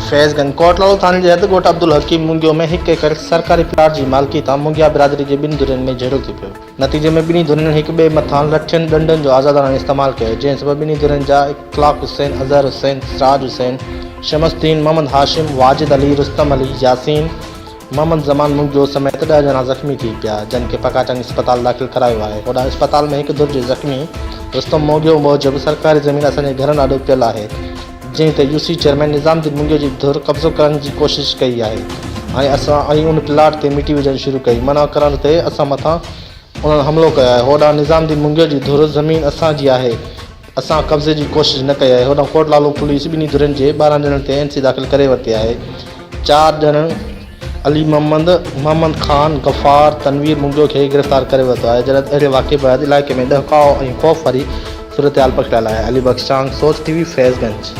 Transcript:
फैज़गंज कोटलालो थाने जे हद ॻोठ अब्दुल हकीम मुंगियो में हिकु एकड़ सरकारी प्लाट जी मालिकी तां मुंगिया बिरादरी जे ॿिनि धुरियुनि में झेड़ो थी पियो। नतीजे में ॿिन्ही धुरियुनि हिक ॿिए मथां लठियुनि डंडनि जो आज़ादाना इस्तेमालु कयो, जंहिं सबबि ॿिन्ही धुरियुनि जा इख़्लाक़ हुसैन, अज़हर हुसैन, सिराज हुसैन, शमसुद्दीन, मोहम्मद हाशिम, वाजिद अली, रुस्तम अली, यासीन, मोहम्मद ज़मान मुंगियो समेत 10 ॼणा ज़ख़्मी थी पिया, जिन खे पकाटन अस्पताल दाख़िल करायो आहे। होॾां अस्पताल में हिकु धुर जे ज़ख़्मी रुस्तम मुंगियो मूजिबि सरकारी ज़मीन असांजे घरनि ॾाढो पियल आहे, जंहिं ते यूसी चेयरमैन निज़ामुद्दीन मुंगियो जी धुर कब्ज़ो करण जी कोशिशि कई आहे ऐं असां उन प्लाट ते मिटी विझणु शुरू कई। मना करण ते असां मथां उन्हनि हमलो कयो आहे। होॾां निज़ामुद्दीन मुंगियो जी धुर ज़मीन असांजी आहे, असां कब्ज़े जी कोशिशि न कई आहे। होॾां कोटलालो पुलिस ॿिन्ही धुरियुनि जे 12 ॼणनि ते NC दाख़िल करे वरिती आहे। 4 ॼणनि अली मोहम्मद ख़ान, गफ़ार, तनवीर मुंगियो खे गिरफ़्तार करे वरितो आहे। जॾहिं अहिड़े वाक़े बैदि इलाइक़े में ॾहकाओ ऐं ख़ौफ़ वारी सूरत हाल पखिड़ियल आहे। अली बख़्श चांग, सोच TV, फैज़गंज।